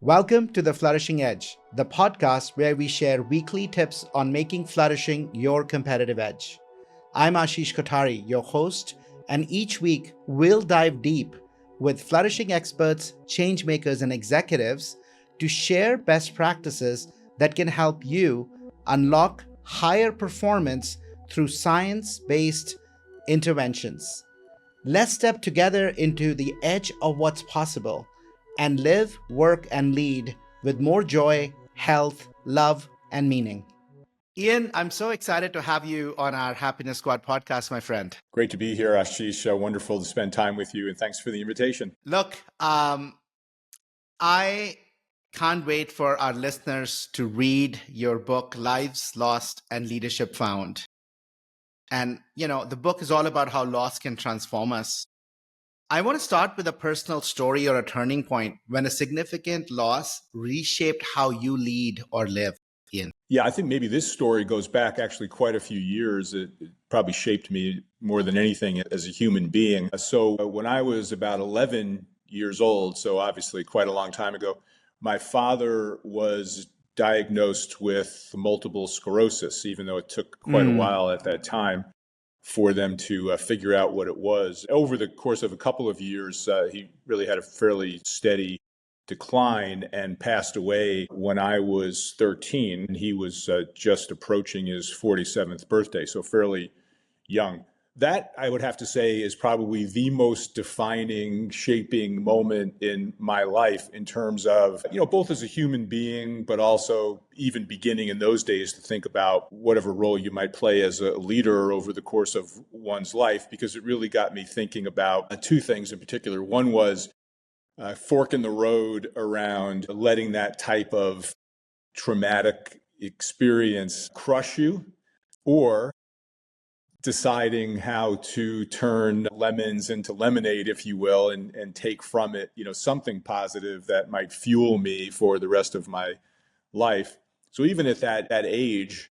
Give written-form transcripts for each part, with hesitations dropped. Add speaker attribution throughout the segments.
Speaker 1: Welcome to the Flourishing Edge, the podcast where we share weekly tips on making flourishing your competitive edge. I'm Ashish Kothari, your host, and each week we'll dive deep with flourishing experts, change makers, and executives to share best practices that can help you unlock higher performance through science-based interventions. Let's step together into the edge of what's possible and live, work, and lead with more joy, health, love, and meaning. Ian, I'm so excited to have you on our Happiness Squad podcast, my friend.
Speaker 2: Great to be here, Ashish. Wonderful to spend time with you, and thanks for the invitation.
Speaker 1: Look, I can't wait for our listeners to read your book, Lives Lost and Leadership Found. And, the book is all about how loss can transform us. I want to start with a personal story or a turning point when a significant loss reshaped how you lead or live, Ian.
Speaker 2: Yeah, I think maybe this story goes back actually quite a few years. It probably shaped me more than anything as a human being. So when I was about 11 years old, so obviously quite a long time ago, my father was diagnosed with multiple sclerosis, even though it took quite a while at that time for them to figure out what it was. Over the course of a couple of years, he really had a fairly steady decline and passed away when I was 13. He was just approaching his 47th birthday, so fairly young. That, I would have to say, is probably the most defining, shaping moment in my life in terms of, both as a human being, but also even beginning in those days to think about whatever role you might play as a leader over the course of one's life, because it really got me thinking about two things in particular. One was a fork in the road around letting that type of traumatic experience crush you, or deciding how to turn lemons into lemonade, if you will, and take from it, something positive that might fuel me for the rest of my life. So even at that age,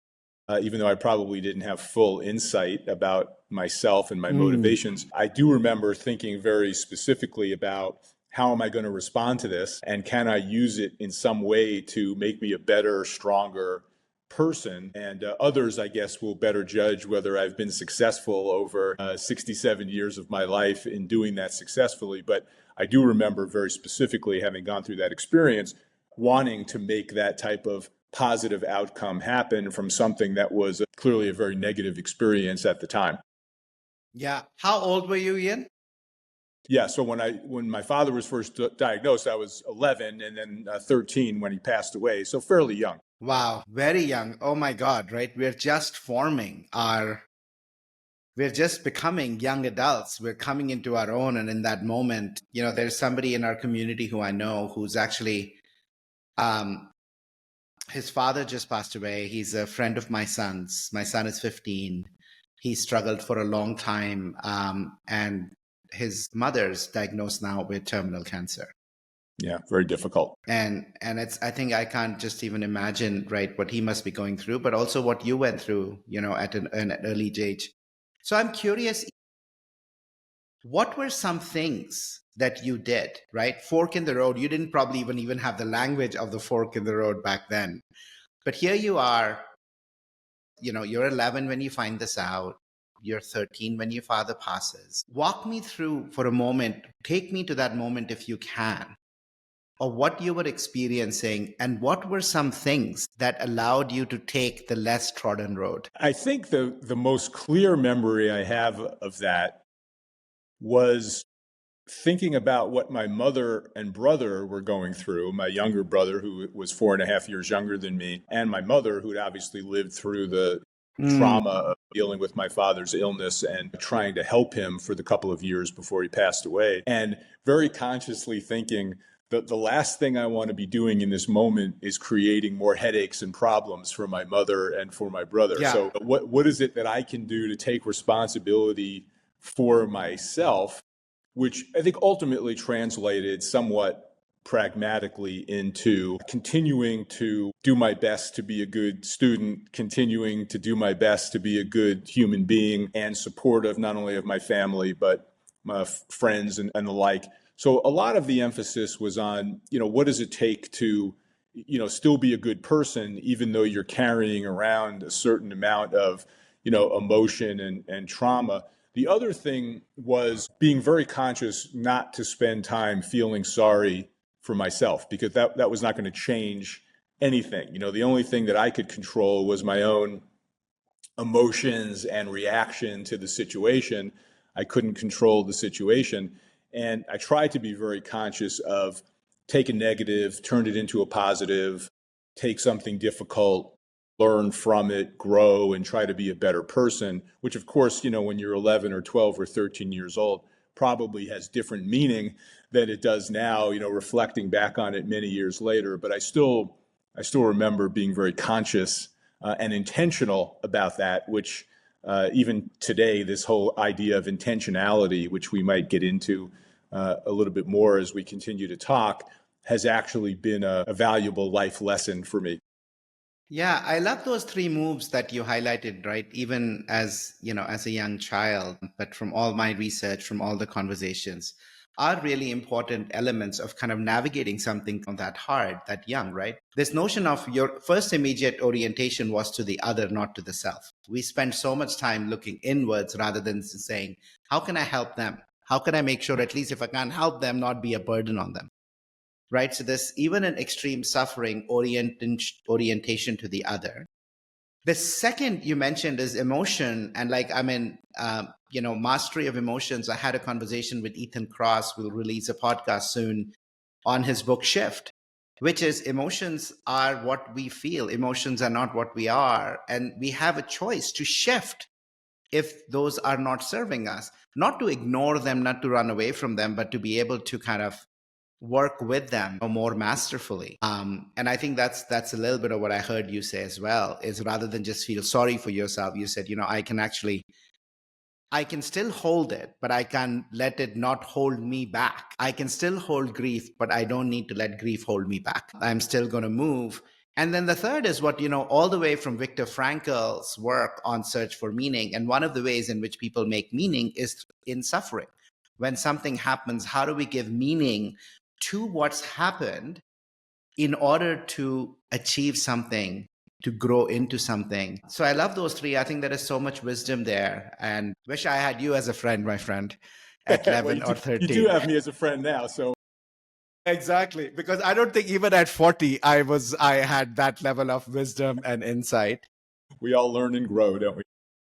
Speaker 2: even though I probably didn't have full insight about myself and my motivations, I do remember thinking very specifically about how am I going to respond to this, and can I use it in some way to make me a better, stronger person. And others, I guess, will better judge whether I've been successful over 67 years of my life in doing that successfully. But I do remember very specifically, having gone through that experience, wanting to make that type of positive outcome happen from something that was clearly a very negative experience at the time.
Speaker 1: Yeah. How old were you, Ian?
Speaker 2: Yeah, so when my father was first diagnosed, I was 11, and then 13 when he passed away, so fairly young.
Speaker 1: Wow, very young. Oh my God, right? We're just becoming young adults. We're coming into our own. And in that moment, there's somebody in our community who I know who's actually, his father just passed away. He's a friend of my son's. My son is 15. He struggled for a long time. And his mother's diagnosed now with terminal cancer.
Speaker 2: Yeah, very difficult.
Speaker 1: And I think I can't just even imagine, right, what he must be going through, but also what you went through, at an early age. So I'm curious, what were some things that you did, right? Fork in the road. You didn't probably even have the language of the fork in the road back then. But here you are, you're 11 when you find this out. You're 13 when your father passes. Walk me through for a moment. Take me to that moment if you can, of what you were experiencing, and what were some things that allowed you to take the less trodden road?
Speaker 2: I think the most clear memory I have of that was thinking about what my mother and brother were going through, my younger brother, who was 4.5 years younger than me, and my mother, who'd obviously lived through the trauma of dealing with my father's illness and trying to help him for the couple of years before he passed away. And very consciously thinking, the last thing I want to be doing in this moment is creating more headaches and problems for my mother and for my brother.
Speaker 1: Yeah.
Speaker 2: So what is it that I can do to take responsibility for myself, which I think ultimately translated somewhat pragmatically into continuing to do my best to be a good student, continuing to do my best to be a good human being and supportive not only of my family, but my friends and the like. So a lot of the emphasis was on, what does it take to, still be a good person, even though you're carrying around a certain amount of, emotion and trauma. The other thing was being very conscious not to spend time feeling sorry for myself, because that was not going to change anything. The only thing that I could control was my own emotions and reaction to the situation. I couldn't control the situation. And I tried to be very conscious of take a negative, turn it into a positive, take something difficult, learn from it, grow, and try to be a better person, which of course, when you're 11 or 12 or 13 years old, probably has different meaning than it does now, reflecting back on it many years later. But I still remember being very conscious and intentional about that, which even today, this whole idea of intentionality, which we might get into a little bit more as we continue to talk, has actually been a valuable life lesson for me.
Speaker 1: Yeah, I love those three moves that you highlighted, right? Even as, as a young child, but from all my research, from all the conversations, are really important elements of kind of navigating something that hard, that young, right? This notion of your first immediate orientation was to the other, not to the self. We spend so much time looking inwards rather than saying, how can I help them? How can I make sure, at least if I can't help them, not be a burden on them? Right? So there's even an extreme suffering orientation to the other. The second you mentioned is emotion. And mastery of emotions. I had a conversation with Ethan Cross. We'll release a podcast soon on his book Shift, which is emotions are what we feel. Emotions are not what we are. And we have a choice to shift if those are not serving us, not to ignore them, not to run away from them, but to be able to kind of work with them more masterfully. And I think that's a little bit of what I heard you say as well, is rather than just feel sorry for yourself, you said, I can still hold it, but I can let it not hold me back. I can still hold grief, but I don't need to let grief hold me back. I'm still going to move. And then the third is what, all the way from Viktor Frankl's work on search for meaning. And one of the ways in which people make meaning is in suffering. When something happens, how do we give meaning to what's happened in order to achieve something, to grow into something? So I love those three. I think there is so much wisdom there, and wish I had you as a friend, my friend, at 11 or 13.
Speaker 2: You do have me as a friend now, so.
Speaker 1: Exactly, because I don't think even at 40, I had that level of wisdom and insight.
Speaker 2: We all learn and grow, don't we?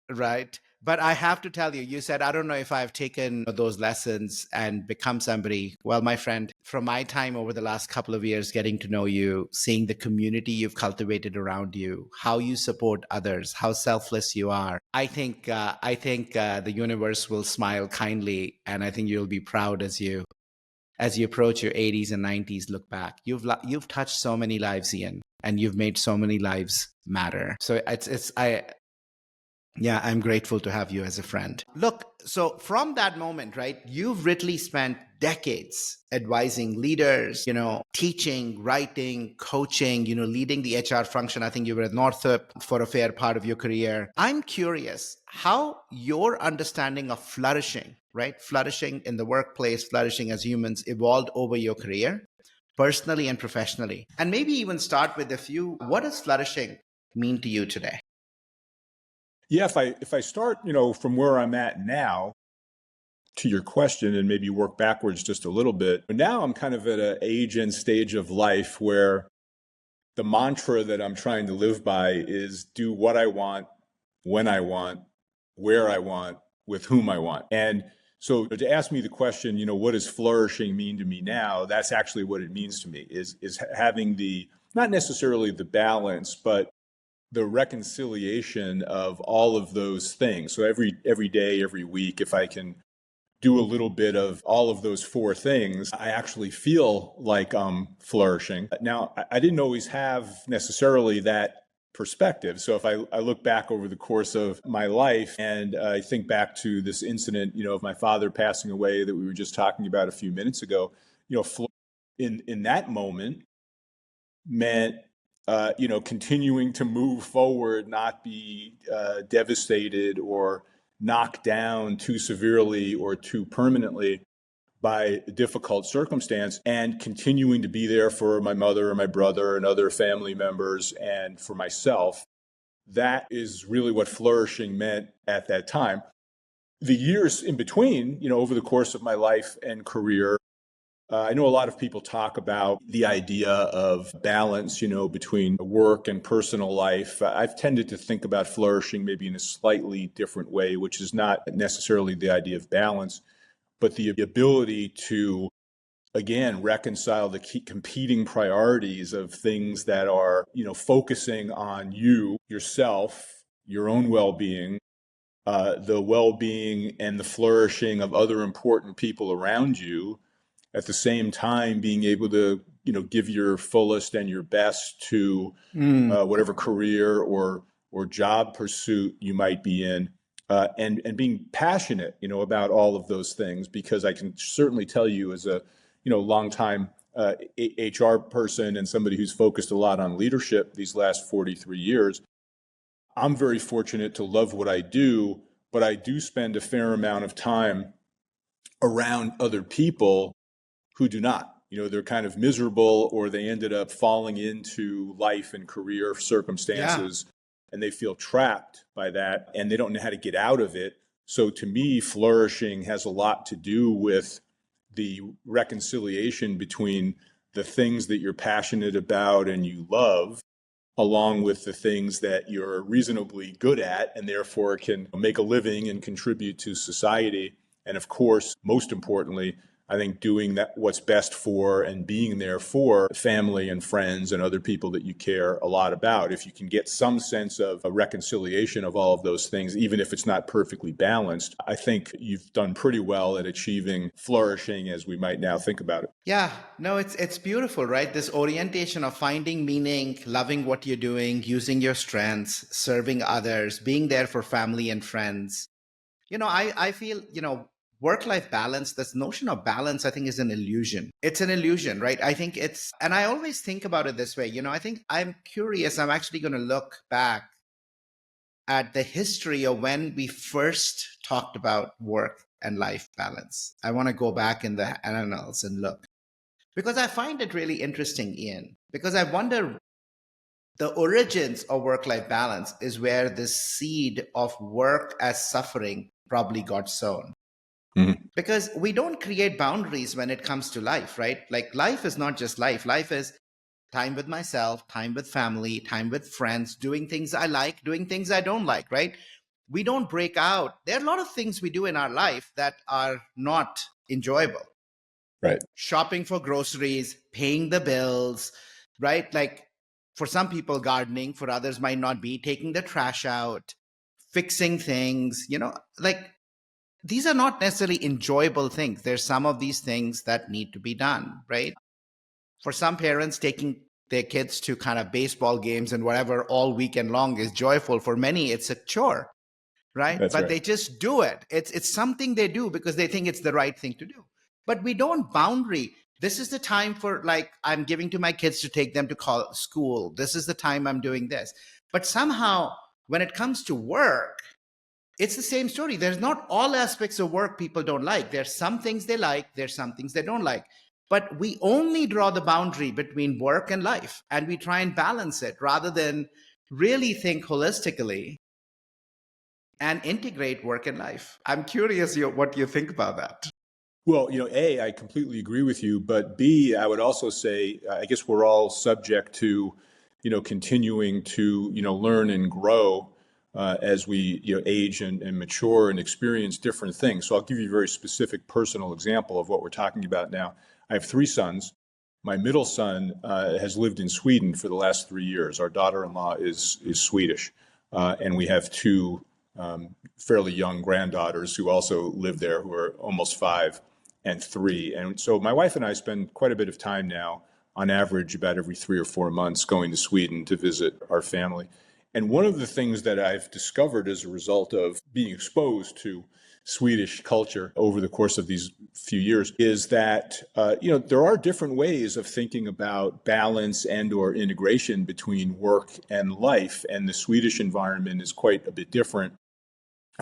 Speaker 1: Right. But I have to tell you, you said, I don't know if I've taken those lessons and become somebody. Well, my friend, from my time over the last couple of years, getting to know you, seeing the community you've cultivated around you, how you support others, how selfless you are, I think the universe will smile kindly, and I think you'll be proud as you approach your 80s and 90s. Look back, you've touched so many lives, Ian, and you've made so many lives matter. So I'm grateful to have you as a friend. Look, so from that moment, right, you've literally spent decades advising leaders, teaching, writing, coaching, leading the HR function. I think you were at Northrop for a fair part of your career. I'm curious how your understanding of flourishing, right, flourishing in the workplace, flourishing as humans, evolved over your career, personally and professionally. And maybe even start with what does flourishing mean to you today?
Speaker 2: Yeah, if I start, from where I'm at now, to your question, and maybe work backwards just a little bit. Now I'm kind of at an age and stage of life where the mantra that I'm trying to live by is do what I want, when I want, where I want, with whom I want. And so to ask me the question, what does flourishing mean to me now? That's actually what it means to me, is having not necessarily the balance, but the reconciliation of all of those things. So every day, every week, if I can do a little bit of all of those four things, I actually feel like I'm flourishing. Now, I didn't always have necessarily that perspective. So if I look back over the course of my life and I think back to this incident, of my father passing away that we were just talking about a few minutes ago, in that moment meant continuing to move forward, not be devastated or knocked down too severely or too permanently by a difficult circumstance and continuing to be there for my mother and my brother and other family members and for myself. That is really what flourishing meant at that time. The years in between, over the course of my life and career, I know a lot of people talk about the idea of balance, between work and personal life. I've tended to think about flourishing maybe in a slightly different way, which is not necessarily the idea of balance, but the ability to, again, reconcile the competing priorities of things that are, focusing on you, yourself, your own well-being, the well-being and the flourishing of other important people around you, at the same time being able to, give your fullest and your best to whatever career or job pursuit you might be in, and being passionate, about all of those things, because I can certainly tell you as a, longtime HR person and somebody who's focused a lot on leadership these last 43 years, I'm very fortunate to love what I do, but I do spend a fair amount of time around other people who do not. They're kind of miserable, or they ended up falling into life and career circumstances, and they feel trapped by that, and they don't know how to get out of it. So to me, flourishing has a lot to do with the reconciliation between the things that you're passionate about and you love, along with the things that you're reasonably good at and therefore can make a living and contribute to society. And of course, most importantly, I think doing that what's best for and being there for family and friends and other people that you care a lot about. If you can get some sense of a reconciliation of all of those things, even if it's not perfectly balanced, I think you've done pretty well at achieving flourishing as we might now think about it.
Speaker 1: Yeah, no, it's beautiful, right? This orientation of finding meaning, loving what you're doing, using your strengths, serving others, being there for family and friends. I feel, work-life balance, this notion of balance, I think is an illusion. It's an illusion, right? I think and I always think about it this way, I think I'm curious, I'm actually going to look back at the history of when we first talked about work and life balance. I want to go back in the annals and look, because I find it really interesting, Ian, because I wonder the origins of work-life balance is where this seed of work as suffering probably got sown. Mm-hmm. Because we don't create boundaries when it comes to life, right? Like life is not just life. Life is time with myself, time with family, time with friends, doing things I like, doing things I don't like, right? We don't break out. There are a lot of things we do in our life that are not enjoyable.
Speaker 2: Right.
Speaker 1: Shopping for groceries, paying the bills, right? Like for some people, gardening, for others might not be, taking the trash out, fixing things, like these are not necessarily enjoyable things. There's some of these things that need to be done, right? For some parents, taking their kids to kind of baseball games and whatever all weekend long is joyful. For many, it's a chore, right?
Speaker 2: That's
Speaker 1: but
Speaker 2: right.
Speaker 1: They just do it. It's something they do because they think it's the right thing to do. But we don't boundary. This is the time for, like, I'm giving to my kids to take them to school. This is the time I'm doing this. But somehow, when it comes to work, it's the same story. There's not all aspects of work people don't like. There's some things they like. There's some things they don't like. But we only draw the boundary between work and life, and we try and balance it rather than really think holistically and integrate work and life. I'm curious what you think about that.
Speaker 2: Well, A, I completely agree with you, but B, I would also say, I guess we're all subject to, continuing to, learn and grow as we age and mature and experience different things. So I'll give you a very specific personal example of what we're talking about now. I have 3 sons. My middle son has lived in Sweden for the last 3 years. Our daughter-in-law is Swedish, and we have 2 fairly young granddaughters who also live there, who are almost 5 and 3. And so my wife and I spend quite a bit of time now, on average about every 3 or 4 months, going to Sweden to visit our family. And one of the things that I've discovered as a result of being exposed to Swedish culture over the course of these few years is that, there are different ways of thinking about balance and or integration between work and life. And the Swedish environment is quite a bit different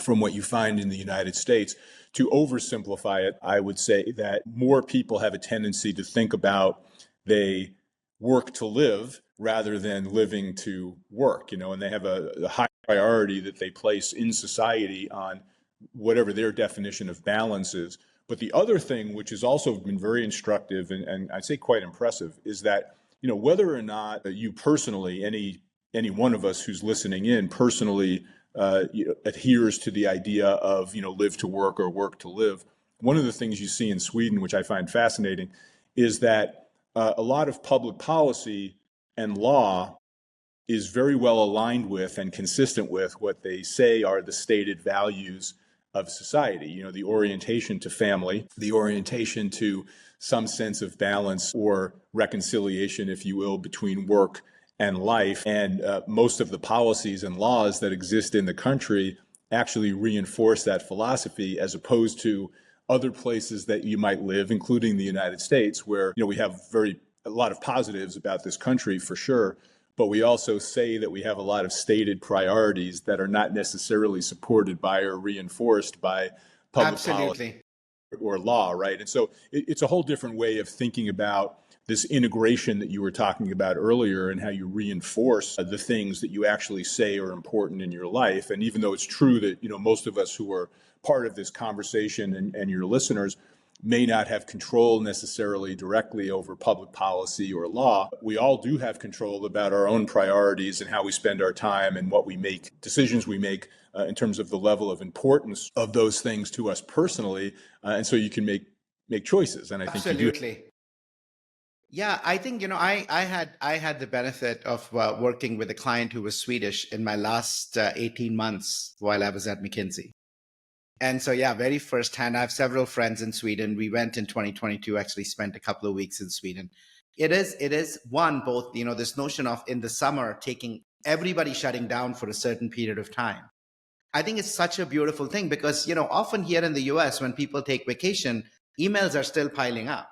Speaker 2: from what you find in the United States. To oversimplify it, I would say that more people have a tendency to think about they work to live rather than living to work, and they have a high priority that they place in society on whatever their definition of balance is. But the other thing, which has also been very instructive and I'd say quite impressive, is that whether or not you personally, any one of us who's listening in personally adheres to the idea of live to work or work to live. One of the things you see in Sweden, which I find fascinating, is that a lot of public policy and law is very well aligned with and consistent with what they say are the stated values of society. The orientation to family, the orientation to some sense of balance or reconciliation, if you will, between work and life. And most of the policies and laws that exist in the country actually reinforce that philosophy, as opposed to other places that you might live, including the United States, where we have a lot of positives about this country for sure, but we also say that we have a lot of stated priorities that are not necessarily supported by or reinforced by public policy or law, right? And so it's a whole different way of thinking about this integration that you were talking about earlier, and how you reinforce the things that you actually say are important in your life. And even though it's true that most of us who are part of this conversation and your listeners may not have control necessarily directly over public policy or law, we all do have control about our own priorities and how we spend our time and what we make, decisions we make in terms of the level of importance of those things to us personally. And so you can make choices. And I think
Speaker 1: absolutely.
Speaker 2: You do.
Speaker 1: Yeah, I think, I had the benefit of working with a client who was Swedish in my last 18 months while I was at McKinsey. And so, yeah, very firsthand, I have several friends in Sweden. We went in 2022, actually spent a couple of weeks in Sweden. It is one, both, this notion of in the summer, taking everybody shutting down for a certain period of time. I think it's such a beautiful thing because, often here in the US, when people take vacation, emails are still piling up.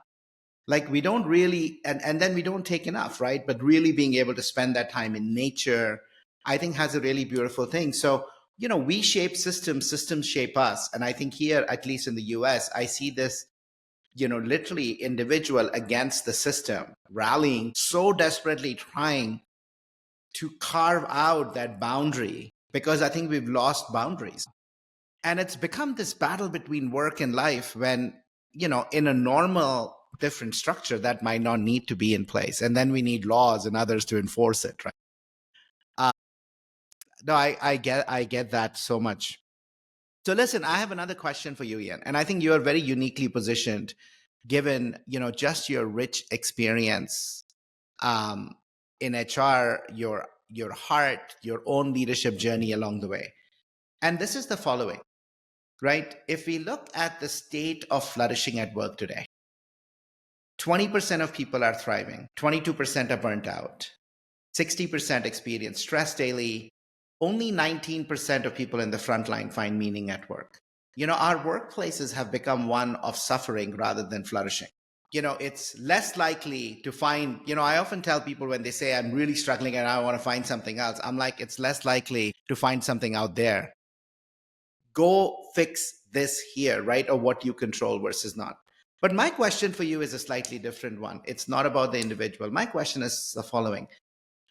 Speaker 1: Like we don't really, and then we don't take enough, right? But really being able to spend that time in nature, I think has a really beautiful thing. So, we shape systems shape us. And I think here, at least in the US, I see this, literally individual against the system, rallying so desperately trying to carve out that boundary, because I think we've lost boundaries. And it's become this battle between work and life when, in a normal different structure that might not need to be in place. And then we need laws and others to enforce it, right? No, I get that so much. So listen, I have another question for you, Ian. And I think you are very uniquely positioned given, just your rich experience in HR, your heart, your own leadership journey along the way. And this is the following, right? If we look at the state of flourishing at work today, 20% of people are thriving, 22% are burnt out, 60% experience stress daily. Only 19% of people in the front line find meaning at work. Our workplaces have become one of suffering rather than flourishing. It's less likely to find, I often tell people when they say I'm really struggling and I want to find something else, I'm like, it's less likely to find something out there. Go fix this here, right? Or what you control versus not. But my question for you is a slightly different one. It's not about the individual. My question is the following.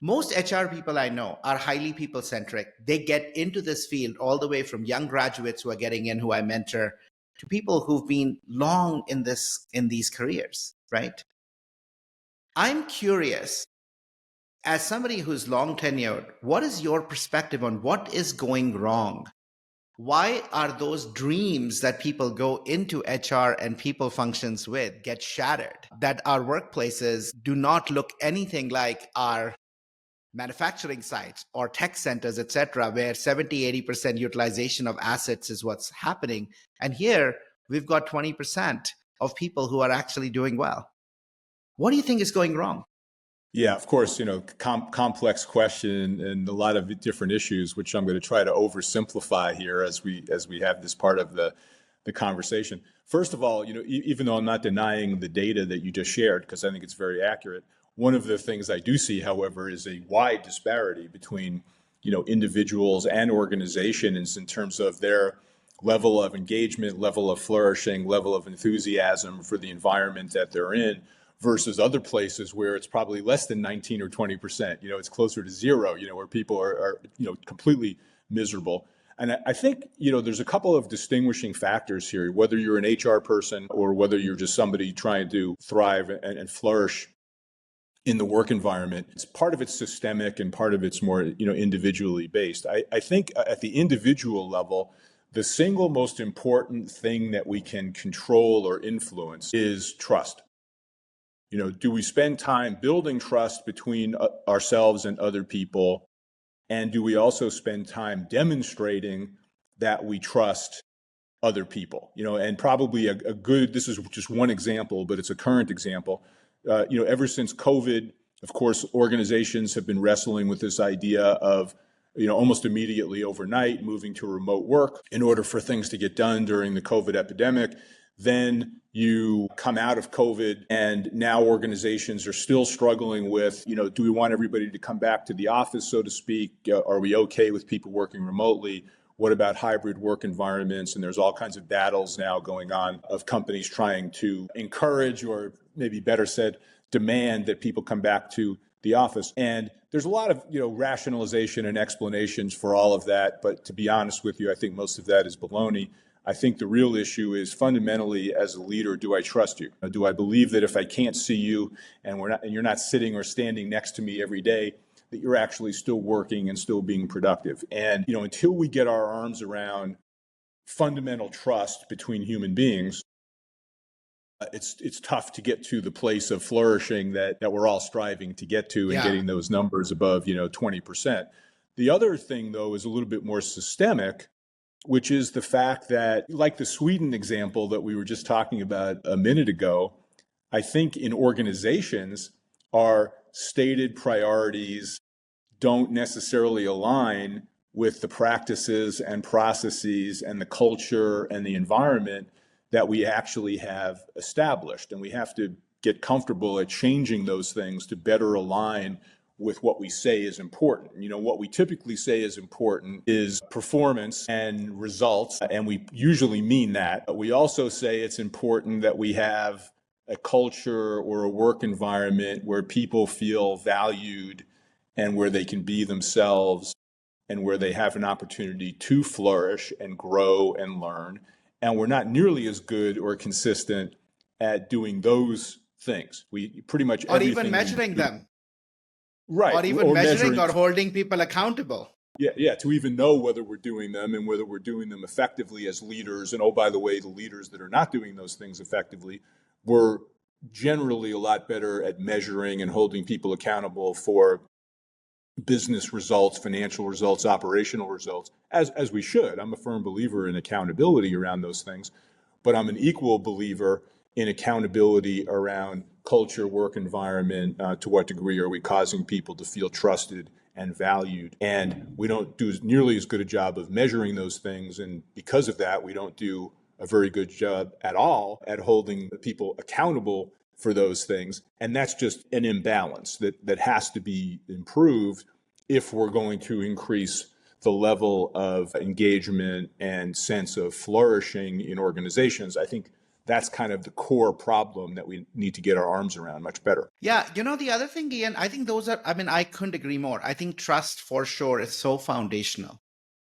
Speaker 1: Most HR people I know are highly people-centric. They get into this field all the way from young graduates who are getting in, who I mentor, to people who've been long in these careers, right? I'm curious, as somebody who's long tenured, what is your perspective on what is going wrong? Why are those dreams that people go into HR and people functions with get shattered? That our workplaces do not look anything like our manufacturing sites or tech centers, et cetera, where 70-80% utilization of assets is what's happening. And here we've got 20% of people who are actually doing well. What do you think is going wrong?
Speaker 2: Yeah, of course, complex question and a lot of different issues, which I'm going to try to oversimplify here as we have this part of the conversation. First of all, even though I'm not denying the data that you just shared, because I think it's very accurate, one of the things I do see, however, is a wide disparity between, individuals and organizations in terms of their level of engagement, level of flourishing, level of enthusiasm for the environment that they're in, versus other places where it's probably less than 19 or 20%. It's closer to zero, where people are completely miserable. And I think, there's a couple of distinguishing factors here, whether you're an HR person or whether you're just somebody trying to thrive and flourish in the work environment. It's part of it's systemic and part of it's more, individually based. I think at the individual level, the single most important thing that we can control or influence is trust. Do we spend time building trust between ourselves and other people? And do we also spend time demonstrating that we trust other people? And probably a good, this is just one example, but it's a current example. Ever since COVID, of course, organizations have been wrestling with this idea of, almost immediately overnight moving to remote work in order for things to get done during the COVID epidemic. Then you come out of COVID and now organizations are still struggling with, do we want everybody to come back to the office, so to speak? Are we okay with people working remotely? What about hybrid work environments? And there's all kinds of battles now going on of companies trying to encourage, or maybe better said, demand that people come back to the office. And there's a lot of, rationalization and explanations for all of that. But to be honest with you, I think most of that is baloney. I think the real issue is fundamentally, as a leader, do I trust you? Do I believe that if I can't see you and you're not sitting or standing next to me every day, that you're actually still working and still being productive? And, until we get our arms around fundamental trust between human beings, it's tough to get to the place of flourishing that we're all striving to get to, and getting those numbers above, 20%. The other thing, though, is a little bit more systemic, which is the fact that, like the Sweden example that we were just talking about a minute ago, I think in organizations, our stated priorities don't necessarily align with the practices and processes and the culture and the environment that we actually have established. And we have to get comfortable at changing those things to better align with what we say is important. What we typically say is important is performance and results, and we usually mean that. But we also say it's important that we have a culture or a work environment where people feel valued and where they can be themselves and where they have an opportunity to flourish and grow and learn. And we're not nearly as good or consistent at doing those things. We pretty much
Speaker 1: or even measuring them.
Speaker 2: Right.
Speaker 1: Or even measuring or holding people accountable.
Speaker 2: Yeah, to even know whether we're doing them and whether we're doing them effectively as leaders. And oh, by the way, the leaders that are not doing those things effectively, we're generally a lot better at measuring and holding people accountable for business results, financial results, operational results, as we should. I'm a firm believer in accountability around those things, but I'm an equal believer in accountability around culture, work environment. To what degree are we causing people to feel trusted and valued? And we don't do nearly as good a job of measuring those things. And because of that, we don't do a very good job at all at holding people accountable for those things. And that's just an imbalance that has to be improved if we're going to increase the level of engagement and sense of flourishing in organizations. I think that's kind of the core problem that we need to get our arms around much better.
Speaker 1: Yeah. The other thing, Ian, I think I couldn't agree more. I think trust for sure is so foundational,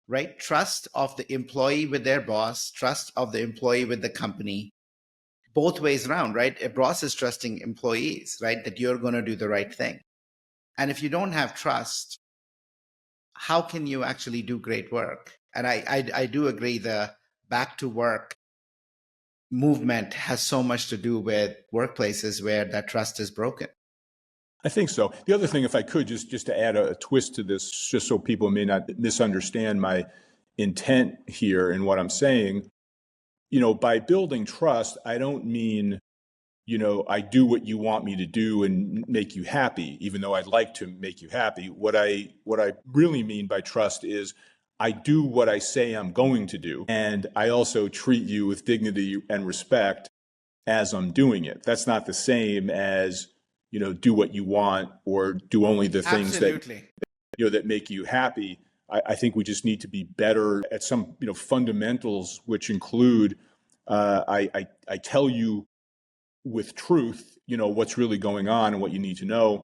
Speaker 1: right? Trust of the employee with their boss, trust of the employee with the company, both ways around, right? A boss is trusting employees, right? That you're going to do the right thing. And if you don't have trust, how can you actually do great work? And I do agree the back to work movement has so much to do with workplaces where that trust is broken.
Speaker 2: I think so. The other thing, if I could, just to add a twist to this, just so people may not misunderstand my intent here in what I'm saying, by building trust, I don't mean, I do what you want me to do and make you happy, even though I'd like to make you happy. What I really mean by trust is I do what I say I'm going to do, and I also treat you with dignity and respect as I'm doing it. That's not the same as, do what you want or do only the things
Speaker 1: Absolutely.
Speaker 2: that make you happy. I think we just need to be better at some, fundamentals, which include, I tell you with truth, what's really going on and what you need to know.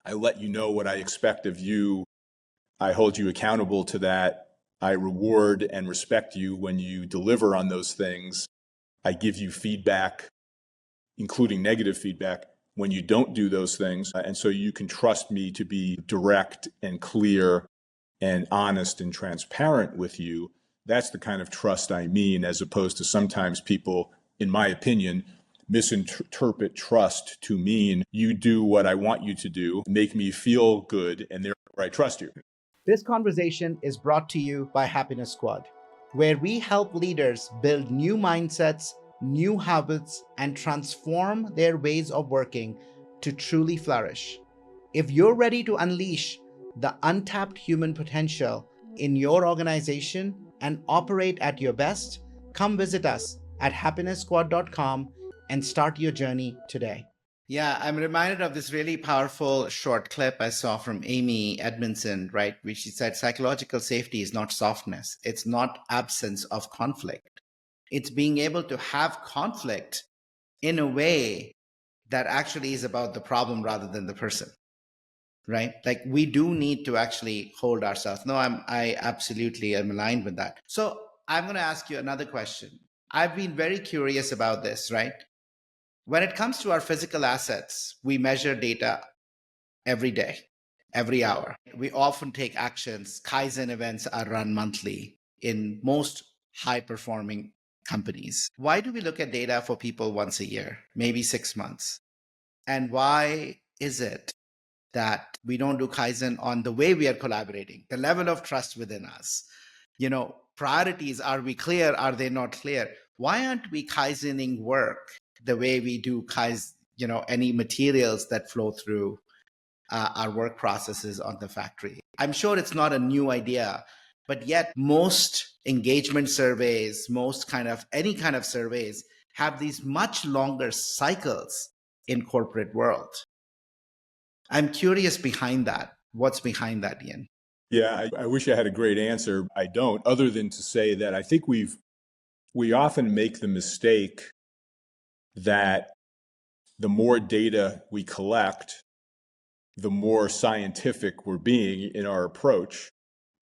Speaker 2: I let you know what I expect of you. I hold you accountable to that. I reward and respect you when you deliver on those things. I give you feedback, including negative feedback, when you don't do those things. And so you can trust me to be direct and clear and honest and transparent with you. That's the kind of trust I mean, as opposed to sometimes people, in my opinion, misinterpret trust to mean you do what I want you to do, make me feel good, and therefore I trust you.
Speaker 1: This conversation is brought to you by Happiness Squad, where we help leaders build new mindsets, new habits, and transform their ways of working to truly flourish. If you're ready to unleash the untapped human potential in your organization and operate at your best, come visit us at happiness.squad.com and start your journey today. Yeah, I'm reminded of this really powerful short clip I saw from Amy Edmondson, right? Which she said, psychological safety is not softness. It's not absence of conflict. It's being able to have conflict in a way that actually is about the problem rather than the person, right? Like we do need to actually hold ourselves. No, I absolutely am aligned with that. So I'm going to ask you another question. I've been very curious about this, right? When it comes to our physical assets, we measure data every day, every hour. We often take actions. Kaizen events are run monthly in most high-performing companies. Why do we look at data for people once a year, maybe 6 months? And why is it that we don't do Kaizen on the way we are collaborating, the level of trust within us? Priorities, are we clear? Are they not clear? Why aren't we Kaizening work the way we do any materials that flow through our work processes on the factory? I'm sure it's not a new idea, but yet most engagement surveys, any kind of surveys have these much longer cycles in corporate world. I'm curious behind that. What's behind that, Ian?
Speaker 2: Yeah, I wish I had a great answer. I don't, other than to say that I think we often make the mistake that the more data we collect, the more scientific we're being in our approach,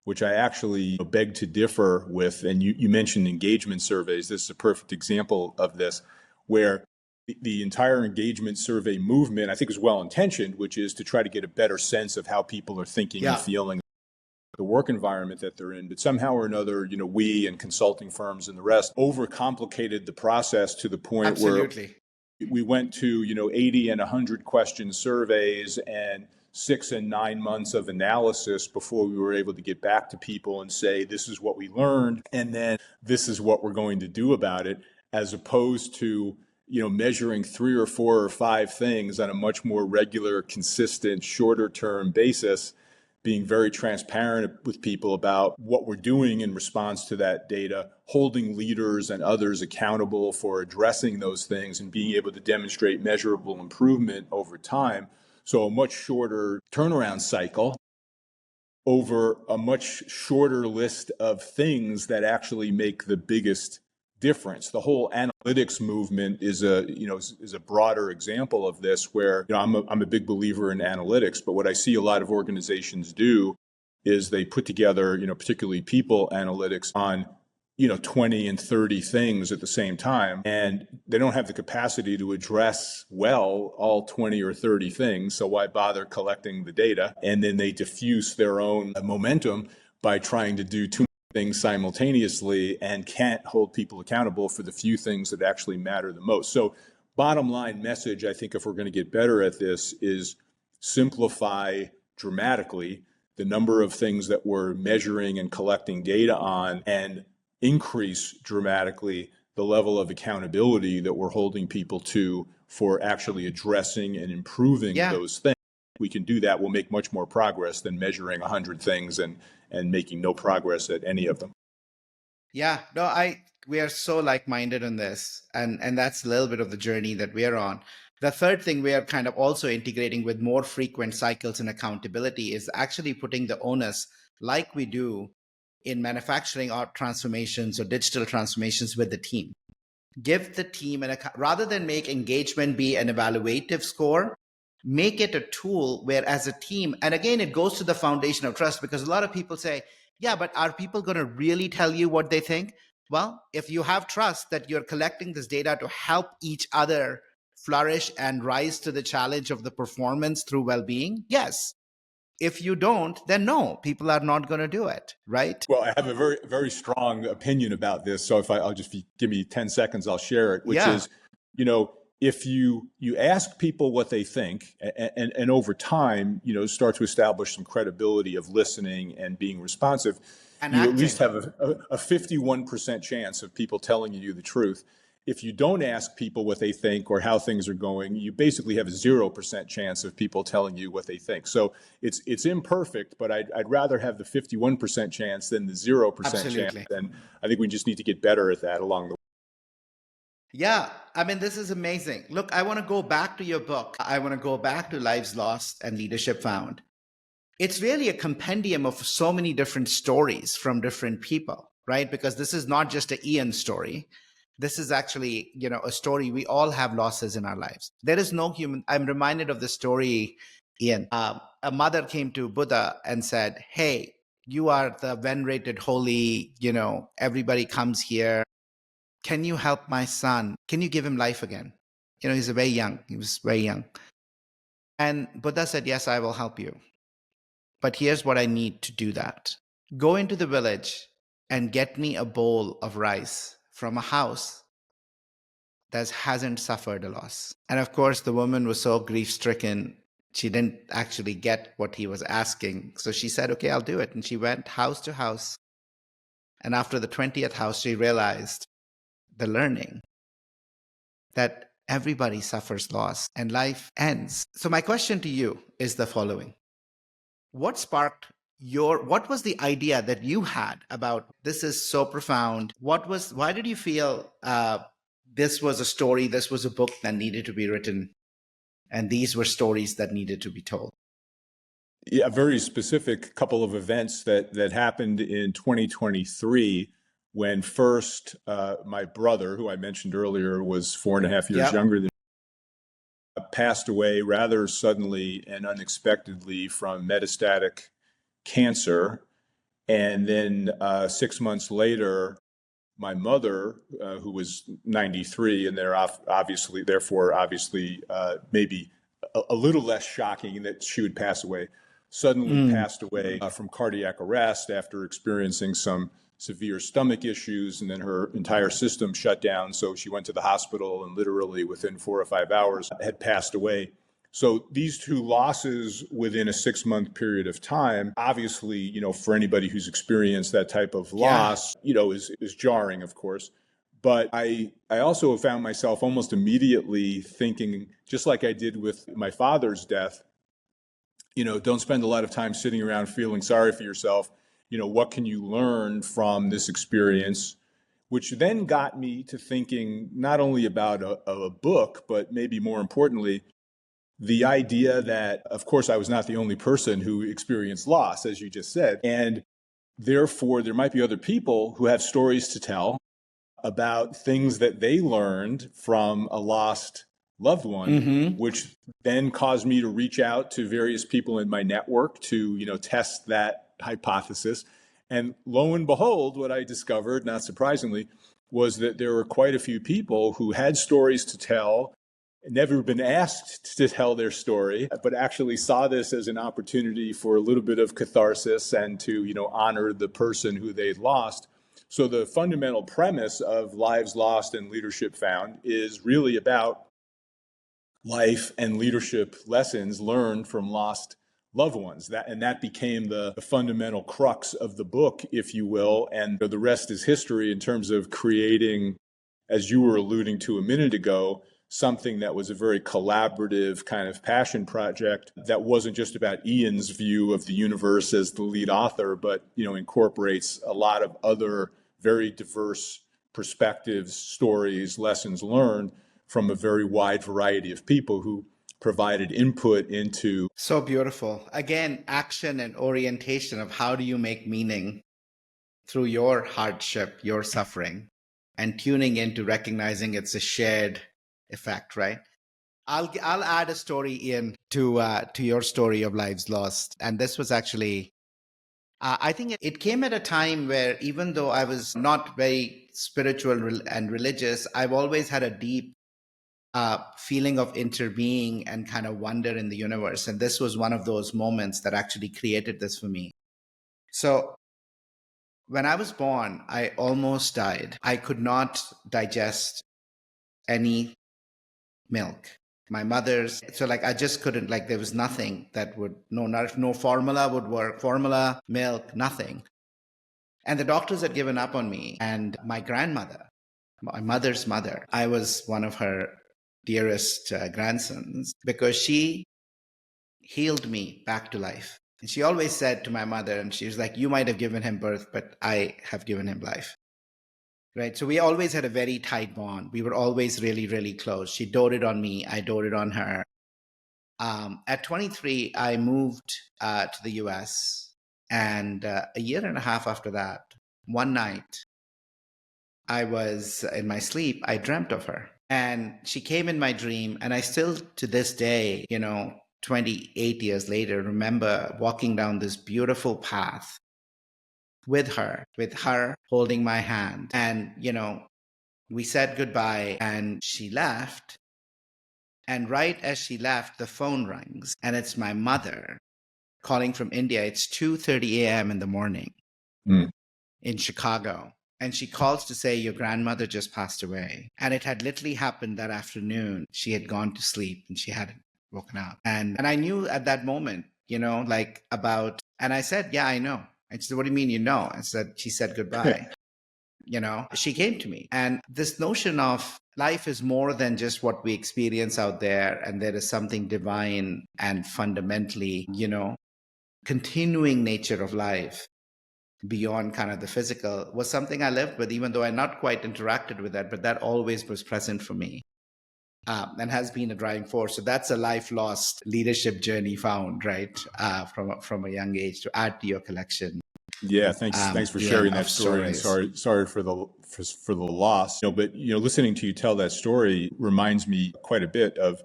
Speaker 2: which I actually beg to differ with. And you mentioned engagement surveys. This is a perfect example of this, where the entire engagement survey movement, I think, is well-intentioned, which is to try to get a better sense of how people are thinking and feeling the work environment that they're in. But somehow or another, we and consulting firms and the rest overcomplicated the process to the point where we went to, 80 and 100 question surveys and 6 and 9 months of analysis before we were able to get back to people and say, this is what we learned, and then this is what we're going to do about it, as opposed to, measuring 3 or 4 or 5 things on a much more regular, consistent, shorter term basis, being very transparent with people about what we're doing in response to that data, holding leaders and others accountable for addressing those things and being able to demonstrate measurable improvement over time. So a much shorter turnaround cycle over a much shorter list of things that actually make the biggest difference. The whole analytics movement is a broader example of this, where I'm a big believer in analytics, but what I see a lot of organizations do is they put together, particularly people analytics on 20 and 30 things at the same time, and they don't have the capacity to address well all 20 or 30 things. So why bother collecting the data? And then they diffuse their own momentum by trying to do too things simultaneously and can't hold people accountable for the few things that actually matter the most. So bottom line message, I think, if we're going to get better at this, is simplify dramatically the number of things that we're measuring and collecting data on, and increase dramatically the level of accountability that we're holding people to for actually addressing and improving those things. If we can do that, we'll make much more progress than measuring 100 things and making no progress at any of them.
Speaker 1: Yeah, no, we are so like-minded on this, and that's a little bit of the journey that we are on. The third thing we are kind of also integrating with more frequent cycles and accountability is actually putting the onus, like we do in manufacturing art transformations or digital transformations, with the team. Give the team rather than make engagement be an evaluative score, make it a tool where as a team, and again, it goes to the foundation of trust, because a lot of people say, yeah, but are people going to really tell you what they think? Well, if you have trust that you're collecting this data to help each other flourish and rise to the challenge of the performance through well-being, yes. If you don't, then no, people are not going to do it, right?
Speaker 2: Well, I have a very, very strong opinion about this. So I'll just give me 10 seconds, I'll share it, which is, if you ask people what they think and over time, start to establish some credibility of listening and being responsive,
Speaker 1: and
Speaker 2: you
Speaker 1: acting.
Speaker 2: At least have a 51% chance of people telling you the truth. If you don't ask people what they think or how things are going, you basically have a 0% chance of people telling you what they think. So it's imperfect, but I'd rather have the 51% chance than the 0%
Speaker 1: Absolutely.
Speaker 2: chance. And I think we just need to get better at that along the way.
Speaker 1: Yeah, I mean, this is amazing. Look, I want to go back to your book. I want to go back to Lives Lost and Leadership Found. It's really a compendium of so many different stories from different people, right? Because this is not just an Ian story. This is actually, a story. We all have losses in our lives. There is no human. I'm reminded of the story, Ian. A mother came to Buddha and said, hey, you are the venerated holy, everybody comes here. Can you help my son? Can you give him life again? He's very young. He was very young. And Buddha said, yes, I will help you. But here's what I need to do that. Go into the village and get me a bowl of rice from a house that hasn't suffered a loss. And of course, the woman was so grief-stricken, she didn't actually get what he was asking. So she said, okay, I'll do it. And she went house to house. And after the 20th house, she realized the learning that everybody suffers loss and life ends. So my question to you is the following. What sparked what was the idea that you had about this is so profound? Why did you feel this was a story, this was a book that needed to be written, and these were stories that needed to be told?
Speaker 2: Yeah, a very specific couple of events that happened in 2023 when first my brother, who I mentioned earlier was 4.5 years younger than me, passed away rather suddenly and unexpectedly from metastatic cancer. And then 6 months later, my mother, who was 93, and therefore obviously maybe a little less shocking that she would pass away, suddenly passed away from cardiac arrest after experiencing some severe stomach issues, and then her entire system shut down. So she went to the hospital and literally within 4 or 5 hours had passed away. So these two losses within a 6-month period of time, obviously, for anybody who's experienced that type of loss, is jarring, of course. But I also found myself almost immediately thinking, just like I did with my father's death, don't spend a lot of time sitting around feeling sorry for yourself. What can you learn from this experience? Which then got me to thinking not only about a book, but maybe more importantly, the idea that, of course, I was not the only person who experienced loss, as you just said. And therefore, there might be other people who have stories to tell about things that they learned from a lost loved one, which then caused me to reach out to various people in my network to, test that hypothesis. And lo and behold, what I discovered, not surprisingly, was that there were quite a few people who had stories to tell, never been asked to tell their story, but actually saw this as an opportunity for a little bit of catharsis and to, honor the person who they'd lost. So the fundamental premise of Lives Lost and Leadership Found is really about life and leadership lessons learned from lost loved ones. That became the fundamental crux of the book, if you will. And the rest is history in terms of creating, as you were alluding to a minute ago, something that was a very collaborative kind of passion project that wasn't just about Ian's view of the universe as the lead author, but incorporates a lot of other very diverse perspectives, stories, lessons learned, from a very wide variety of people who provided input into.
Speaker 1: So beautiful. Again, action and orientation of how do you make meaning through your hardship, your suffering, and tuning into recognizing it's a shared effect, right? I'll add a story, Ian, to your story of lives lost. And this was actually, I think it came at a time where even though I was not very spiritual and religious, I've always had a deep feeling of interbeing and kind of wonder in the universe. And this was one of those moments that actually created this for me. So when I was born, I almost died. I could not digest any milk. My mother's, so like I just couldn't, like there was nothing that would, no formula would work, formula, milk, nothing. And the doctors had given up on me. And my grandmother, my mother's mother, I was one of her dearest grandsons because she healed me back to life. And she always said to my mother, and she was like, you might have given him birth, but I have given him life. Right. So we always had a very tight bond. We were always really, really close. She doted on me. I doted on her. At 23, I moved to the US. And a year and a half after that, one night, I was in my sleep. I dreamt of her. And she came in my dream. And I still, to this day, 28 years later, remember walking down this beautiful path with her holding my hand. And, we said goodbye and she left. And right as she left, the phone rings and it's my mother calling from India. It's 2:30 a.m. in the morning in Chicago. And she calls to say, your grandmother just passed away. And it had literally happened that afternoon. She had gone to sleep and she hadn't woken up. And I knew at that moment, and I said, yeah, I know. And she said, what do you mean you know? She said goodbye. She came to me. And this notion of life is more than just what we experience out there. And there is something divine and fundamentally, continuing nature of life beyond kind of the physical was something I lived with, even though I not quite interacted with that, but that always was present for me. And has been a driving force. So that's a life lost leadership journey found, right? From a young age to add to your collection.
Speaker 2: Yeah, thanks for sharing that story. And sorry for the loss. But listening to you tell that story reminds me quite a bit of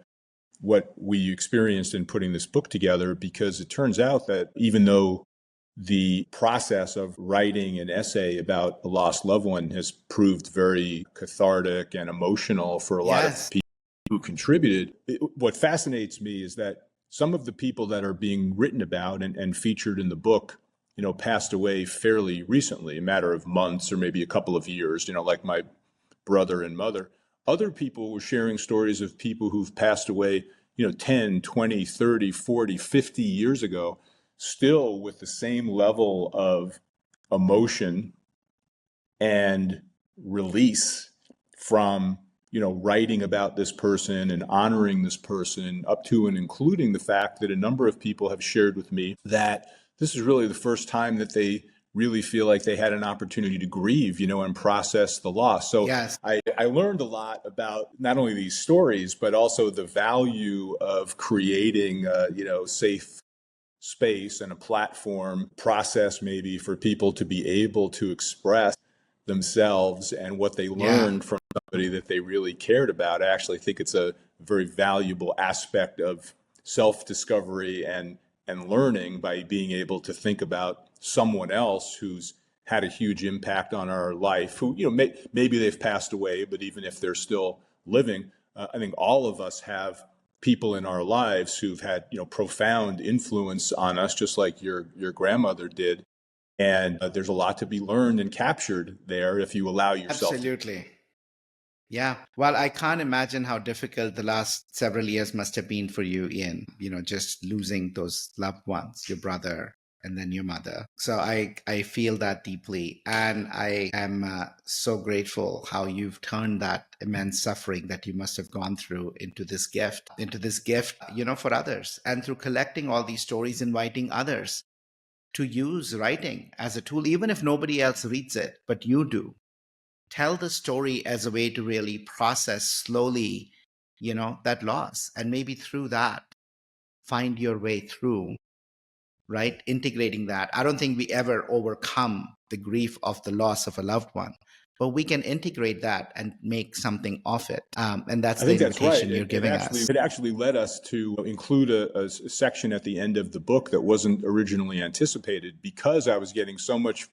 Speaker 2: what we experienced in putting this book together, because it turns out that even though the process of writing an essay about a lost loved one has proved very cathartic and emotional for a lot of people who contributed, what fascinates me is that some of the people that are being written about and featured in the book, passed away fairly recently, a matter of months or maybe a couple of years, like my brother and mother. Other people were sharing stories of people who've passed away, 10, 20, 30, 40, 50 years ago, still with the same level of emotion and release from, writing about this person and honoring this person, up to and including the fact that a number of people have shared with me that this is really the first time that they really feel like they had an opportunity to grieve, and process the loss. So I learned a lot about not only these stories, but also the value of creating, safe space and a platform process maybe for people to be able to express themselves and what they learned from somebody that they really cared about. I actually think it's a very valuable aspect of self-discovery and learning, by being able to think about someone else who's had a huge impact on our life, who, maybe they've passed away, but even if they're still living, I think all of us have people in our lives who've had, profound influence on us, just like your grandmother did. And there's a lot to be learned and captured there if you allow yourself.
Speaker 1: Absolutely. Yeah. Well, I can't imagine how difficult the last several years must have been for you, Ian, just losing those loved ones, your brother and then your mother. So I feel that deeply. And I am so grateful how you've turned that immense suffering that you must have gone through into this gift, for others. And through collecting all these stories, inviting others to use writing as a tool, even if nobody else reads it, but you do. tell the story as a way to really process slowly, that loss. And maybe through that, find your way through, right? Integrating that. I don't think we ever overcome the grief of the loss of a loved one, but we can integrate that and make something of it. And that's
Speaker 2: I
Speaker 1: the
Speaker 2: think that's right.
Speaker 1: invitation you're giving us.
Speaker 2: It actually led us to include a section at the end of the book that wasn't originally anticipated, because I was getting so much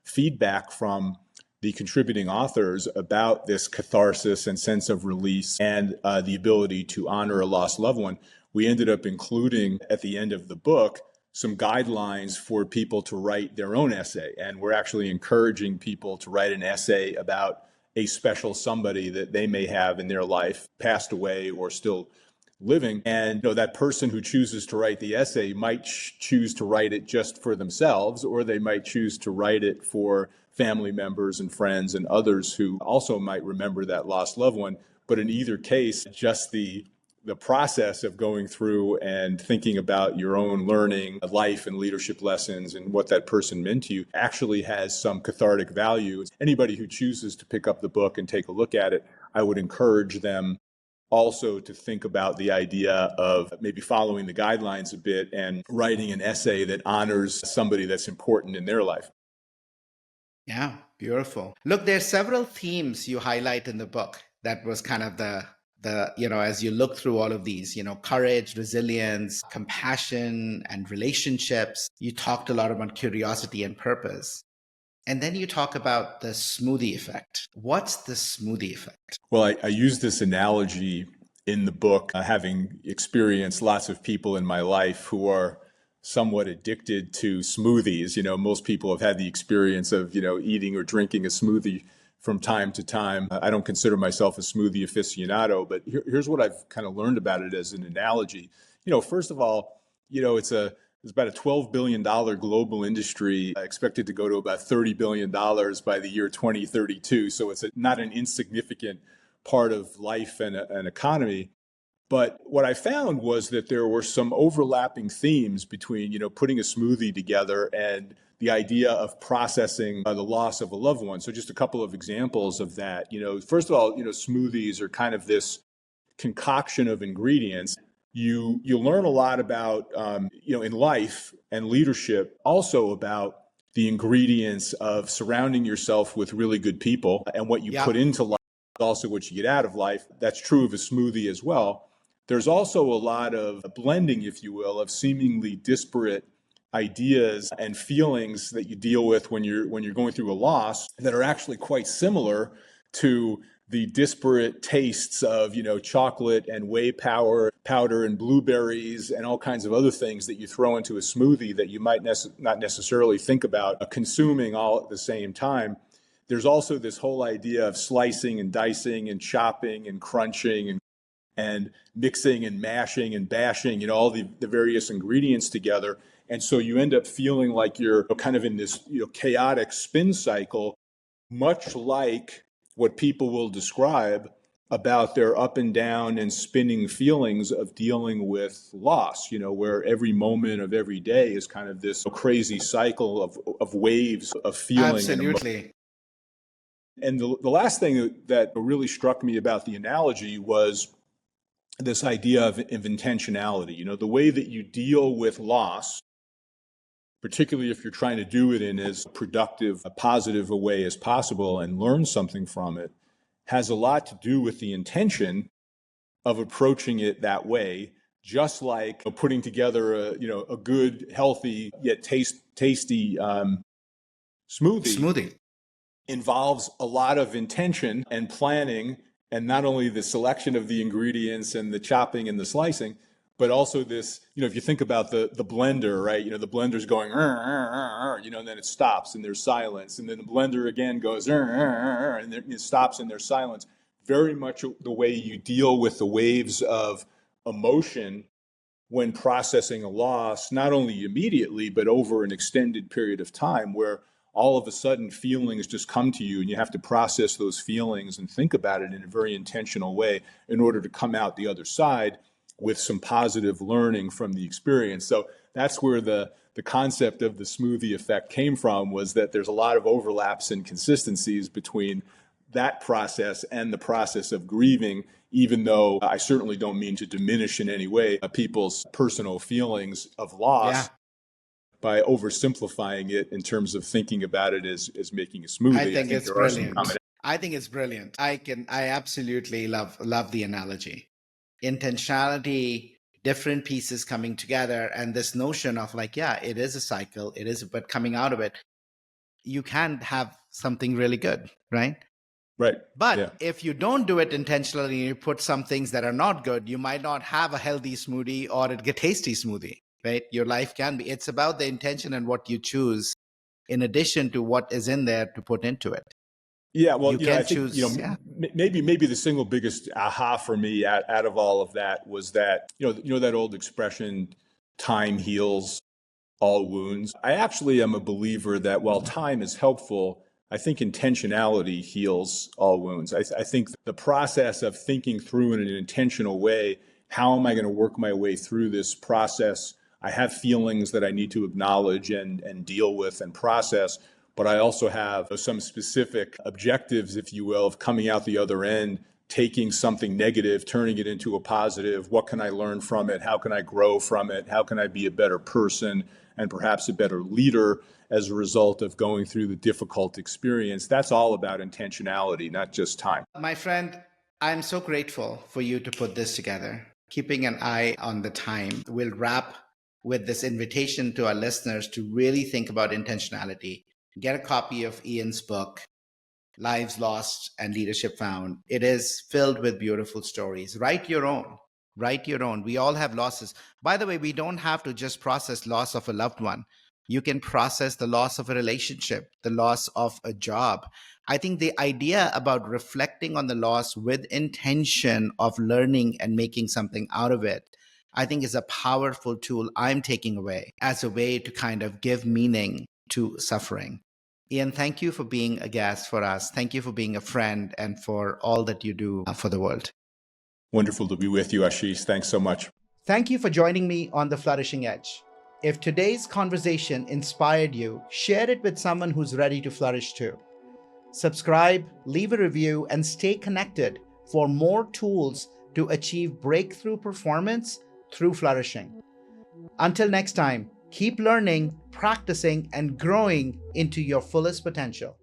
Speaker 2: feedback from the contributing authors about this catharsis and sense of release and the ability to honor a lost loved one. We ended up including at the end of the book some guidelines for people to write their own essay. And we're actually encouraging people to write an essay about a special somebody that they may have in their life, passed away or still living. And that person who chooses to write the essay might choose to write it just for themselves, or they might choose to write it for family members and friends and others who also might remember that lost loved one. But in either case, just the process of going through and thinking about your own learning, life and leadership lessons and what that person meant to you actually has some cathartic value. Anybody who chooses to pick up the book and take a look at it, I would encourage them also to think about the idea of maybe following the guidelines a bit and writing an essay that honors somebody that's important in their life.
Speaker 1: Yeah, beautiful. Look, there's several themes you highlight in the book. That was kind of the as you look through all of these, courage, resilience, compassion, and relationships. You talked a lot about curiosity and purpose. And then you talk about the smoothie effect. What's the smoothie effect?
Speaker 2: Well, I use this analogy in the book, having experienced lots of people in my life who are somewhat addicted to smoothies. Most people have had the experience of, eating or drinking a smoothie from time to time. I don't consider myself a smoothie aficionado, but here's what I've kind of learned about it as an analogy. First of all, it's about a $12 billion global industry, expected to go to about $30 billion by the year 2032. So it's not an insignificant part of life and an economy. But what I found was that there were some overlapping themes between, putting a smoothie together and the idea of processing the loss of a loved one. So just a couple of examples of that. First of all, smoothies are kind of this concoction of ingredients. You learn a lot about, in life and leadership, also about the ingredients of surrounding yourself with really good people, and what you put into life, also what you get out of life. That's true of a smoothie as well. There's also a lot of blending, if you will, of seemingly disparate ideas and feelings that you deal with when you're going through a loss that are actually quite similar to the disparate tastes of, chocolate and whey powder and blueberries and all kinds of other things that you throw into a smoothie that you might not necessarily think about consuming all at the same time. There's also this whole idea of slicing and dicing and chopping and crunching and mixing and mashing and bashing, all the various ingredients together. And so you end up feeling like you're kind of in this chaotic spin cycle, much like what people will describe about their up and down and spinning feelings of dealing with loss, where every moment of every day is kind of this crazy cycle of waves of feeling.
Speaker 1: Absolutely.
Speaker 2: And the last thing that really struck me about the analogy was this idea of intentionality, the way that you deal with loss, particularly if you're trying to do it in as productive, a positive a way as possible and learn something from it, has a lot to do with the intention of approaching it that way, just like putting together a good, healthy, yet tasty smoothie involves a lot of intention and planning, and not only the selection of the ingredients and the chopping and the slicing, but also this, if you think about the blender, right? The blender's going, and then it stops and there's silence. And then the blender again goes, and then it stops and there's silence. Very much the way you deal with the waves of emotion when processing a loss, not only immediately, but over an extended period of time, where all of a sudden feelings just come to you and you have to process those feelings and think about it in a very intentional way in order to come out the other side with some positive learning from the experience. So that's where the concept of the smoothie effect came from, was that there's a lot of overlaps and consistencies between that process and the process of grieving, even though I certainly don't mean to diminish in any way people's personal feelings of loss.
Speaker 1: Yeah.
Speaker 2: By oversimplifying it in terms of thinking about it as making a smoothie.
Speaker 1: I think it's
Speaker 2: there are some
Speaker 1: brilliant.
Speaker 2: common.
Speaker 1: I think it's brilliant. I absolutely love the analogy. Intentionality, different pieces coming together, and this notion of like, yeah, it is a cycle, but coming out of it, you can have something really good, right?
Speaker 2: Right.
Speaker 1: But
Speaker 2: Yeah.
Speaker 1: if you don't do it intentionally, you put some things that are not good, you might not have a healthy smoothie or a tasty smoothie, right? Your life can be. It's about the intention and what you choose in addition to what is in there to put into it.
Speaker 2: Yeah, well,
Speaker 1: You
Speaker 2: I
Speaker 1: can
Speaker 2: think,
Speaker 1: choose,
Speaker 2: maybe the single biggest aha for me out of all of that was that, that old expression, time heals all wounds. I actually am a believer that while time is helpful, I think intentionality heals all wounds. I think the process of thinking through in an intentional way, how am I going to work my way through this process? I have feelings that I need to acknowledge and deal with and process, but I also have some specific objectives, if you will, of coming out the other end, taking something negative, turning it into a positive. What can I learn from it? How can I grow from it? How can I be a better person and perhaps a better leader as a result of going through the difficult experience? That's all about intentionality, not just time.
Speaker 1: My friend, I'm so grateful for you to put this together. Keeping an eye on the time. We'll wrap with this invitation to our listeners to really think about intentionality. Get a copy of Ian's book, Lives Lost and Leadership Found. It is filled with beautiful stories. Write your own. Write your own. We all have losses. By the way, we don't have to just process loss of a loved one. You can process the loss of a relationship, the loss of a job. I think the idea about reflecting on the loss with intention of learning and making something out of it, I think is a powerful tool I'm taking away as a way to kind of give meaning to suffering. Ian, thank you for being a guest for us. Thank you for being a friend and for all that you do for the world.
Speaker 2: Wonderful to be with you, Ashish. Thanks so much.
Speaker 1: Thank you for joining me on The Flourishing Edge. If today's conversation inspired you, share it with someone who's ready to flourish too. Subscribe, leave a review, and stay connected for more tools to achieve breakthrough performance through flourishing. Until next time, keep learning, practicing, and growing into your fullest potential.